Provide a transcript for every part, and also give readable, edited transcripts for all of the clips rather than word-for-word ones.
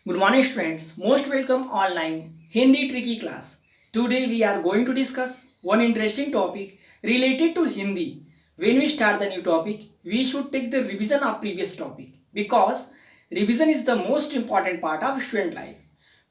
Good morning, students. Most welcome online Hindi tricky class. Today we are going to discuss one interesting topic related to Hindi. When we start the new topic, we should take the revision of previous topic because revision is the most important part of student life.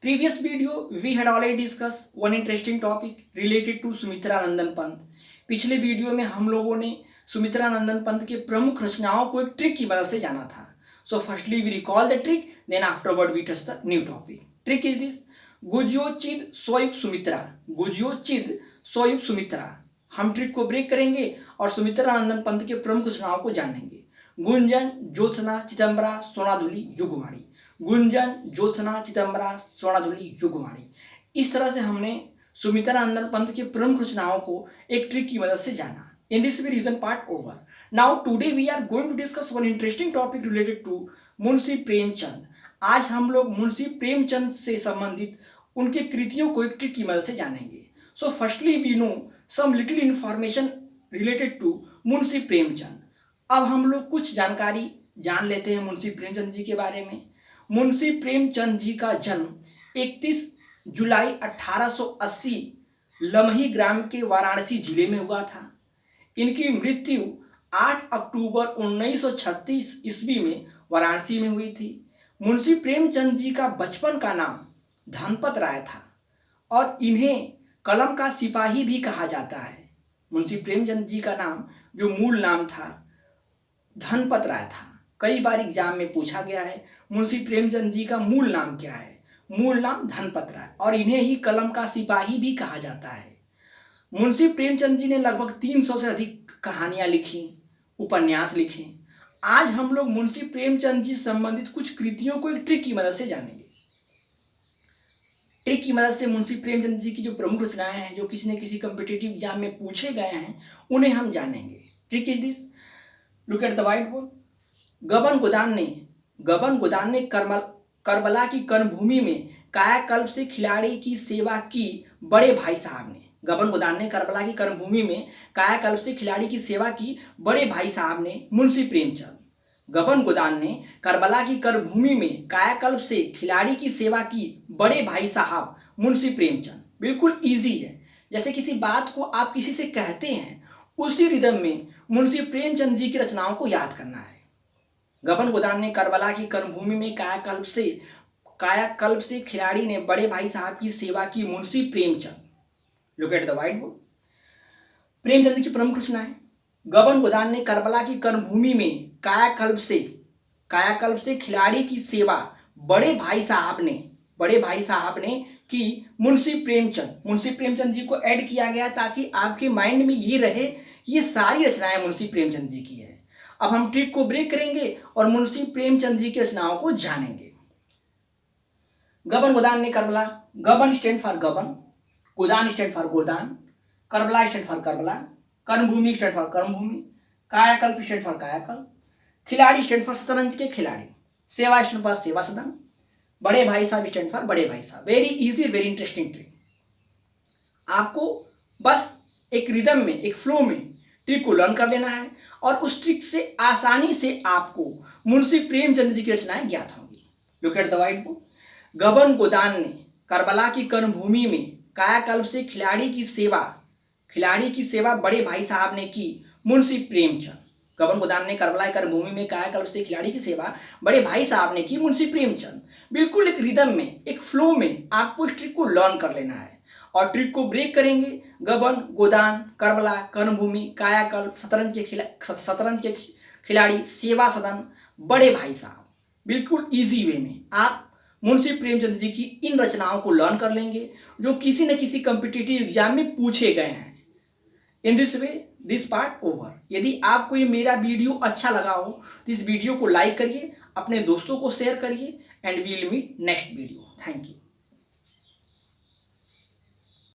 Previous video we had already discussed one interesting topic related to Sumitra नंदन पंत. पिछले video में हम लोगों ने सुमित्रा नंदन पंत के प्रमुख रचनाओं को एक ट्रिक की मदद से जाना था. So firstly we recall the trick, then afterward we touch the new topic. Trick is this: गुज्योचिद स्वयुक्त Sumitra. गुज्योचिद स्वयुक्त Sumitra. हम ट्रिक को ब्रेक करेंगे और सुमित्रा नंदन पंत के प्रमुख रचनाओं को जानेंगे. गुंजन, ज्योत्सना, चिदंबरा, स्वर्णाधुली, युगवाणी. गुंजन, ज्योत्सना, चिदंबरा, स्वर्णाधुली, युगवाणी. इस तरह से हमने सुमित्रा नंदन पंत के प्रमुख रचनाओं को एक ट्रिक की मदद से जाना. In this revision part over. Now today we are going to discuss one interesting topic related to Munshi Premchand. आज हम लोग मुंशी प्रेमचंद से संबंधित उनके कृतियों को एक ट्रिक की मदद से जानेंगे. So firstly we know some little information related to Munshi Premchand. अब हम लोग कुछ जानकारी जान लेते हैं मुंशी प्रेमचंद जी के बारे में. मुंशी प्रेमचंद जी का जन्म 31 जुलाई 1880 लमही ग्राम के वाराणसी जिले में हुआ था. इनकी मृत्यु 8 अक्टूबर 1936 ईस्वी में वाराणसी में हुई थी. मुंशी प्रेमचंद जी का बचपन का नाम धनपत राय था और इन्हें कलम का सिपाही भी कहा जाता है. मुंशी प्रेमचंद जी का नाम जो मूल नाम था धनपत राय था. कई बार एग्जाम में पूछा गया है मुंशी प्रेमचंद जी का मूल नाम क्या है. मूल नाम धनपत राय और इन्हें ही कलम का सिपाही भी कहा जाता है. मुंशी प्रेमचंद जी ने लगभग 300 से अधिक कहानियां लिखी, उपन्यास लिखे. आज हम लोग मुंशी प्रेमचंद जी संबंधित कुछ कृतियों को एक ट्रिक की मदद से जानेंगे. ट्रिक की मदद से मुंशी प्रेमचंद जी की जो प्रमुख रचनाएं हैं जो किसी न किसी कॉम्पिटिटिव एग्जाम में पूछे गए हैं उन्हें हम जानेंगे. Trick is this. Look at the white board. गबन गोदान ने करबला की कर्मभूमि में कायाकल्प से खिलाड़ी की सेवा की बड़े भाई साहब ने. गबन गोदान ने करबला की कर्मभूमि में कायाकल्प से खिलाड़ी की सेवा की बड़े भाई साहब ने मुंशी प्रेमचंद. गबन गोदान ने करबला की कर्मभूमि में कायाकल्प से खिलाड़ी की सेवा की बड़े भाई साहब मुंशी प्रेमचंद. बिल्कुल इजी है. जैसे किसी बात को आप किसी से कहते हैं उसी रिदम में मुंशी प्रेमचंद जी की रचनाओं को याद करना है. गबन गोदान ने करबला की कर्मभूमि में कायाकल्प से खिलाड़ी ने बड़े भाई साहब की सेवा की Munshi Premchand. Look at the white board. Premchand की प्रमुख रचनाएं. गबन गोदान ने करबला की कर्मभूमि में कायाकल्प से खिलाड़ी की सेवा बड़े भाई साहब ने की मुंशी प्रेमचंद जी को ऐड किया गया ताकि आपके माइंड में ये रहे ये सारी रचनाएं मुंशी प्रेमचंद जी की है. अब हम ट्रिक को ब्रेक करेंगे और मुंशी प्रेमचंद जी की रचनाओं को जानेंगे. गबन गोदान ने करबला. गबन stand for Gaban, Godan stand for Godan, Karbala stand for Karbala, Karmabhoomi stand for Karmabhoomi, Kayakalp stand for कायाकल्प, खिलाड़ी स्टैंड फॉर शतरंज के खिलाड़ी, सेवा स्टैंड फॉर सेवा सदन, बड़े भाई साहब स्टैंड फॉर बड़े भाई साहब. Very easy, very interesting trick. आपको बस एक रिदम में, एक फ्लो में ट्रिक को लर्न कर लेना है और उस ट्रिक से आसानी से आपको मुंशी प्रेमचंद जी की रचनाएं ज्ञात होंगी. Look at the white board. गबन गोदान ने करबला की कर्मभूमि में कायाकल्प से खिलाड़ी की सेवा बड़े भाई साहब ने की मुंशी प्रेमचंद. गबन गोदान ने करबला की कर्मभूमि में कायाकल्प से खिलाड़ी की सेवा बड़े भाई साहब ने की मुंशी प्रेमचंद. बिल्कुल एक रिदम में, एक फ्लो में आपको इस ट्रिक को लर्न कर लेना है और ट्रिक को ब्रेक करेंगे. गबन गोदान, करबला, कर्मभूमि, कायाकल्प, शतरंज के खिलाड़ी, सेवा सदन, बड़े भाई साहब. बिल्कुल इजी वे में आप मुंशी प्रेमचंद जी की इन रचनाओं को लर्न कर लेंगे जो किसी न किसी कॉम्पिटिटिव एग्जाम में पूछे गए हैं. In this way this part over. यदि आपको ये मेरा वीडियो अच्छा लगा हो तो इस वीडियो को लाइक करिए, अपने दोस्तों को शेयर करिए and we will meet next video. Thank you.